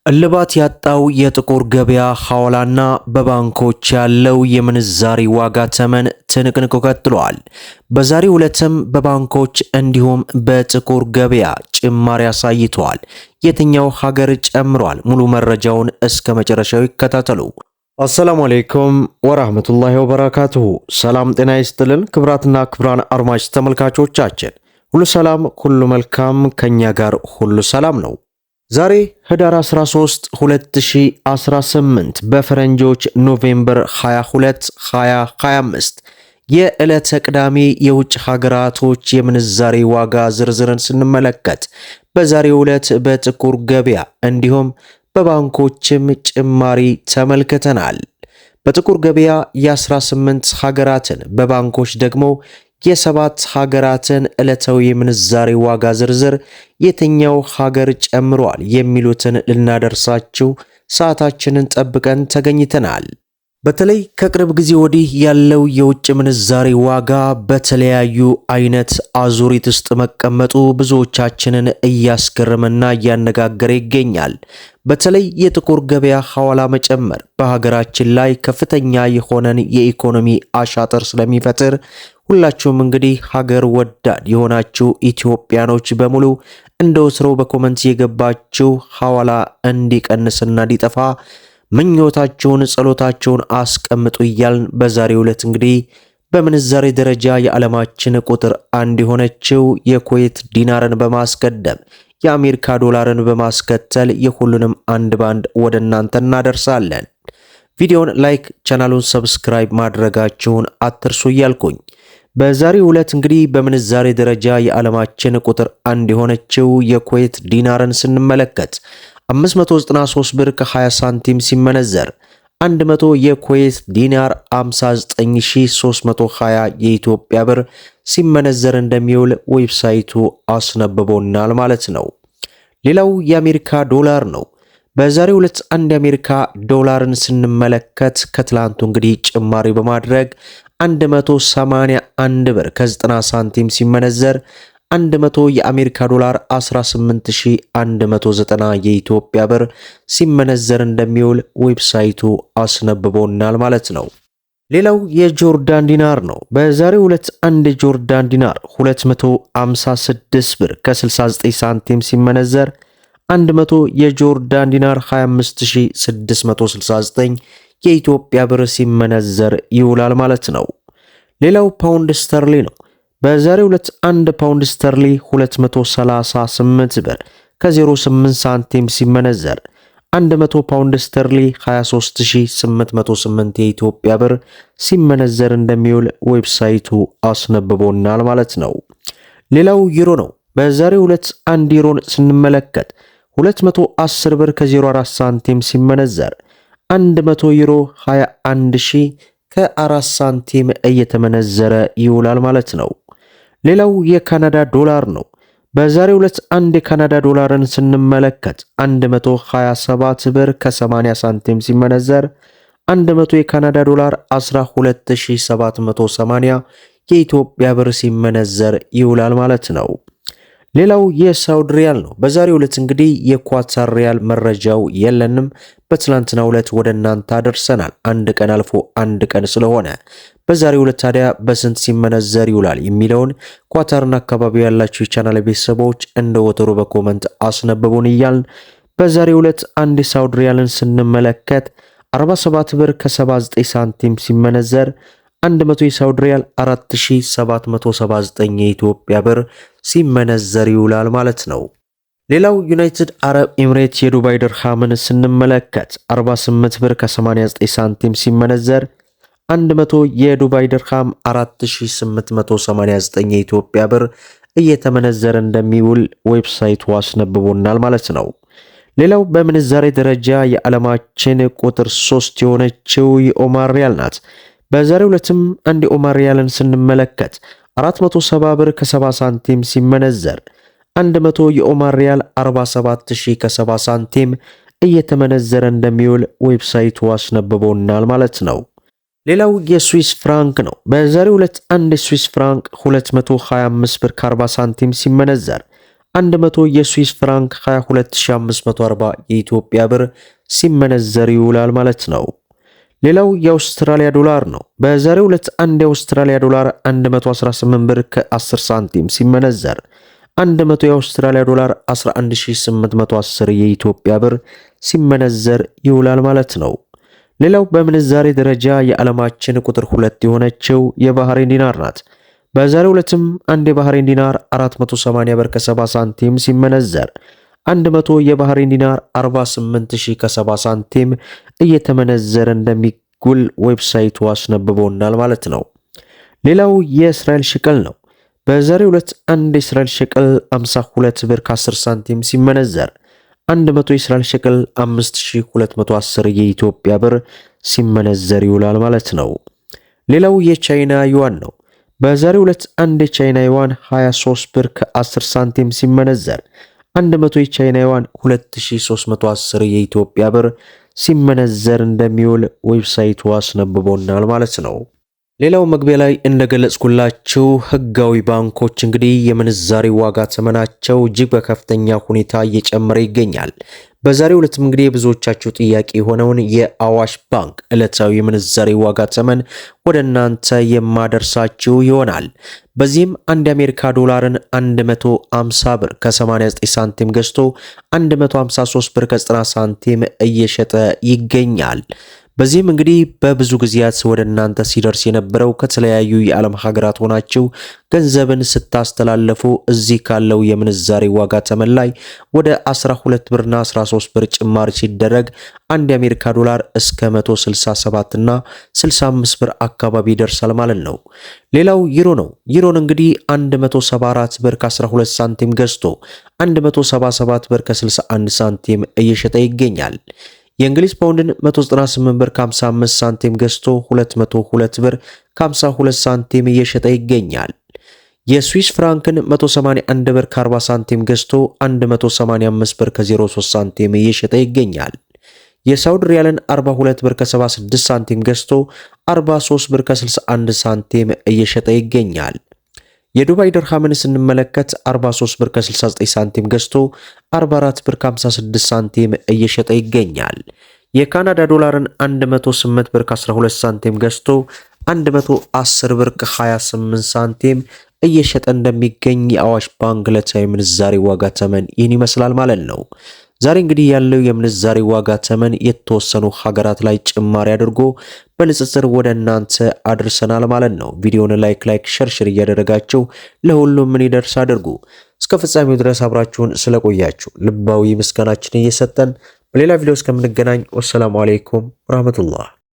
እልባት ያጣው የጥቁር ገበያ ሐዋላና በባንኮች ያለው የምንዛሪ ዋጋ ተመን ትንቅንቁ ቀጥሏል። በዛሬው ዕለትም በባንኮች እንዲሁም በጥቁር ገበያ ጭማሪ አሳይተዋል። የትኛው ሀገር ጨምሯል? ሙሉ መረጃውን እስከ መጨረሻው ይከታተሉ። አሰላሙ አለይኩም ወራህመቱላሂ ወበረካቱሁ። ሰላም ጤና ይስጥልን። ክብራትና ክብራን አድማጭ ተመልካቾቻችን ሁሉ ሰላም ሁሉ መልካም፣ ከኛ ጋር ሁሉ ሰላም ነው። ዛሬ ህዳር 13 2018 በፈረንጆች ኖቬምበር 22 2025 የዕለተ ቅዳሜ የውጭ ሀገራቶች የምንዛሬ ዋጋ ዝርዝርን ስንመለከት በዛሬው ዕለት በጥቁር ገበያ እንዲሁም በባንኮችም ጭማሪ ተመልክተናል። በጥቁር ገበያ የ18 ሀገራትን በባንኮች ደግሞ የሰባት ሀገራትን ዕለታዊ የምንዛሬ ዋጋ ዝርዝር የትኛው ሀገር ጨምሯል የሚሉትን ልናደርሳችሁ ሰዓታችንን ጠብቀን ተገኝተናል። በተለይ ከቅርብ ጊዜ ወዲህ ያለው የውጭ ምንዛሬ ዋጋ በተለያዩ አይነት አዙሪት ውስጥ መቀመጡ ብዙዎቻችንን እያስገረመና እያነጋገረ ይገኛል። በተለይ የጥቁር ገበያ ሐዋላ መጨመር በሀገራችን ላይ ከፍተኛ የሆነን የኢኮኖሚ አሻጥር ስለሚፈጥር ሁላችሁም እንግዲህ ሀገር ወዳድ የሆናችሁ ኢትዮጵያኖች በሙሉ እንደ ወትሮው በኮመንት የገባችሁ ሐዋላ እንዲቀንስና እንዲጠፋ ምኞታችሁን ጸሎታችሁን አስቀምጡ እያልን በዛሬው ዕለት እንግዲህ በምንዛሬ ደረጃ የዓለማችን ቁጥር አንድ የሆነችው የኩዌት ዲናርን በማስቀደም የአሜሪካ ዶላርን በማስከተል የሁሉንም አንድ ባንድ ወደ እናንተ እናደርሳለን። ቪዲዮውን ላይክ፣ ቻናሉን ሰብስክራይብ ማድረጋችሁን አትርሱ እያልኩኝ በዛሬው ዕለት እንግዲህ በምንዛሬ ደረጃ የዓለማችን ቁጥር አንድ የሆነችው የኩዌት ዲናርን ስንመለከት 593 ብር ከ20 ሳንቲም ሲመነዘር 100 የኩዌት ዲናር 59320 የኢትዮጵያ ብር ሲመነዘር እንደሚውል ዌብሳይቱ አስነብቦናል ማለት ነው። ሌላው የአሜሪካ ዶላር ነው። በዛሬው ዕለት አንድ የአሜሪካ ዶላርን ስንመለከት ከትላንቱ እንግዲህ ጭማሪ በማድረግ 181 ብር ከ90 ሳንቲም ሲመነዘር 100 የአሜሪካ ዶላር 18190 የኢትዮጵያ ብር ሲመነዘር እንደሚውል ዌብሳይቱ አስነብቦናል ማለት ነው። ሌላው የጆርዳን ዲናር ነው። በዛሬው ዕለት አንድ የጆርዳን ዲናር 256 ብር ከ69 ሳንቲም ሲመነዘር 100 የጆርዳን ዲናር 25669 የኢትዮጵያ ብር ሲመነዘር ይውላል ማለት ነው። ሌላው ፓውንድ ስተርሊ ነው። በዛሬው ዕለት 1 ፓውንድ ስተርሊ 238 ብር ከ08 ሳንቲም ሲመነዘር 100 ፓውንድ ስተርሊ 23808 የኢትዮጵያ ብር ሲመነዘር እንደሚውል ዌብሳይቱ አስነብቦናል ማለት ነው። ሌላው ዩሮ ነው። በዛሬው ዕለት 1 ዩሮን ስንመለከት 210 ብር ከ04 ሳንቲም ሲመነዘር 100 ዩሮ 21000 ከ4 ሳንቲም እየተመነዘረ ይውላል ማለት ነው። ሌላው የካናዳ ዶላር ነው። በዛሬው ዕለት አንድ የካናዳ ዶላርን ስንመለከት 127 ብር ከ80 ሳንቲም ሲመነዘር 100 የካናዳ ዶላር 12780 የኢትዮጵያ ብር ሲመነዘር ይውላል ማለት ነው። ሌላው የሳውዲ ሪያል ነው። በዛሬው ዕለት እንግዲህ የኳታር ሪያል መረጃው የለንም። በትላንትናው ዕለት ወደ እናንተ አደርሰናል። አንድ ቀን አልፎ አንድ ቀን ስለሆነ በዛሬው ዕለት ታዲያ በስንት ሲመነዘር ይውላል የሚለውን ኳታርና አካባቢው ያላችሁ የቻናል ቤተሰቦች እንደ ወትሮ በኮመንት አስነብቡን እያልን በዛሬው ዕለት አንድ የሳውዲ ሪያልን ስንመለከት 47 ብር ከ79 ሳንቲም ሲመነዘር 100 የሳውዲ ሪያል 4779 የኢትዮጵያ ብር ሲመነዘር ይውላል ማለት ነው። ሌላው ዩናይትድ አረብ ኤምሬት የዱባይ ድርሃምን ስንመለከት 48 ብር ከ89 ሳንቲም ሲመነዘር 100 የዱባይ ድርሃም 4889 የኢትዮጵያ ብር እየተመነዘረ እንደሚውል ዌብሳይቱ አስነብቦናል ማለት ነው። ሌላው በምንዛሬ ደረጃ የዓለማችን ቁጥር 3 የሆነችው የኦማር ሪያል ናት። በዛሬው ዕለትም አንድ የኦማር ሪያልን ስንመለከት 470 ብር ከ70 ሳንቲም ሲመነዘር 100 የኦማር ሪያል 47000 ከ70 ሳንቲም እየተመነዘረ እንደሚውል ዌብሳይቱ አስነብቦናል ማለት ነው። ሌላው የስዊስ ፍራንክ ነው። በዛሬው ዕለት አንድ የስዊስ ፍራንክ 225 ብር ከ40 ሳንቲም ሲመነዘር 100 የስዊስ ፍራንክ 22540 የኢትዮጵያ ብር ሲመነዘር ይውላል ማለት ነው። ሌላው የአውስትራሊያ ዶላር ነው። በዛሬው ዕለት አንድ የአውስትራሊያ ዶላር 118 ብር ከ10 ሳንቲም ሲመነዘር 100 የአውስትራሊያ ዶላር 11810 የኢትዮጵያ ብር ሲመነዘር ይውላል ማለት ነው። ሌላው በምንዛሬ ደረጃ የዓለማችን ቁጥር 2 የሆነችው የባህሬን ዲናር ናት። በዛሬው ዕለትም አንድ የባህሬን ዲናር 480 ብር ከ70 ሳንቲም ሲመነዘር 100 የባህሬን ዲናር 48000 ከ70 ሳንቲም እየተመነዘረ እንደሚውል ዌብሳይቱ አስነብቦናል ማለት ነው። ሌላው የእስራኤል ሽቅል ነው። በዛሬው ዕለት አንድ የእስራኤል ሽቅል 52 ብር ከ10 ሳንቲም ሲመነዘር 100 የእስራኤል ሽቅል 5210 የኢትዮጵያ ብር ሲመነዘር ይውላል ማለት ነው። ሌላው የቻይና ዩዋን ነው። በዛሬው ዕለት አንድ የቻይና ዩዋን 23 ብር ከ10 ሳንቲም ሲመነዘር 100 የቻይና ዩዋን 2310 የኢትዮጵያ ብር ሲመነዘር እንደሚውል ዌብሳይቱ አስነብቦናል ማለት ነው። ሌላው መግቢያ ላይ እንደገለጽኩላችሁ ህጋዊ ባንኮች እንግዲህ የምንዛሬ ዋጋ ተመናቸው እጅግ በከፍተኛ ሁኔታ እየጨመረ ይገኛል። በዛሬው ዕለትም እንግዲህ ብዙዎቻችሁ ጥያቄ የሆነውን የአዋሽ ባንክ ዕለታዊ የምንዛሬ ዋጋ ተመን ወደ እናንተ የማደርሳችሁ ይሆናል። በዚህም አንድ የአሜሪካ ዶላርን 150 ብር ከ89 ሳንቲም ገዝቶ 153 ብር ከ90 ሳንቲም እየሸጠ ይገኛል። በዚህም እንግዲህ በብዙ ጊዜያት ወደ እናንተ ሲደርስ የነበረው ከተለያዩ የዓለም ሀገራት ሆናችሁ ገንዘብን ስታስተላልፉ እዚህ ካለው የምንዛሬ ዋጋ ተመን ላይ ወደ 12 ብርና 13 ብር ጭማሪ ሲደረግ አንድ የአሜሪካ ዶላር እስከ 167 እና 65 ብር አካባቢ ይደርሳል ማለት ነው። ሌላው ዩሮ ነው። ዩሮን እንግዲህ 174 ብር ከ12 ሳንቲም ገዝቶ 177 ብር ከ61 ሳንቲም እየሸጠ ይገኛል። የእንግሊዝ ፓውንድን 198 ብር ከ55 ሳንቲም ገዝቶ 202 ብር ከ52 ሳንቲም እየሸጠ ይገኛል። የስዊስ ፍራንክን 181 ብር ከ40 ሳንቲም ገዝቶ 185 ብር ከ03 ሳንቲም እየሸጠ ይገኛል። የሳውዲ ሪያልን 42 ብር ከ76 ሳንቲም ገዝቶ 43 ብር ከ61 ሳንቲም እየሸጠ ይገኛል። የዱባይ ድርሃምን ስንመለከት 43 ብር ከ69 ሳንቲም ገዝቶ 44 ብር ከ56 ሳንቲም እየሸጠ ይገኛል። የካናዳ ዶላርን 108 ብር ከ12 ሳንቲም ገዝቶ 110 ብር ከ28 ሳንቲም እየሸጠ እንደሚገኝ የአዋሽ ባንክ ዕለታዊ ምንዛሬ ዋጋ ተመን ይህን ይመስላል ማለት ነው። ዛሬ እንግዲህ ያለው የምንዛሬ ዋጋ ተመን የተወሰኑ ሀገራት ላይ ጭማሪ አድርጎ በንጽጽር ወደ እናንተ አድርሰናል ማለት ነው። ቪዲዮውን ላይክ ሸር እያደረጋችሁ ለሁሉም ምን ይደርስ አድርጉ። እስከ ፍጻሜው ድረስ አብራችሁን ስለቆያችሁ ልባዊ ምስጋናችንን እየሰጠን በሌላ ቪዲዮ እስከምንገናኝ ወሰላሙ አለይኩም ወራህመቱላህ።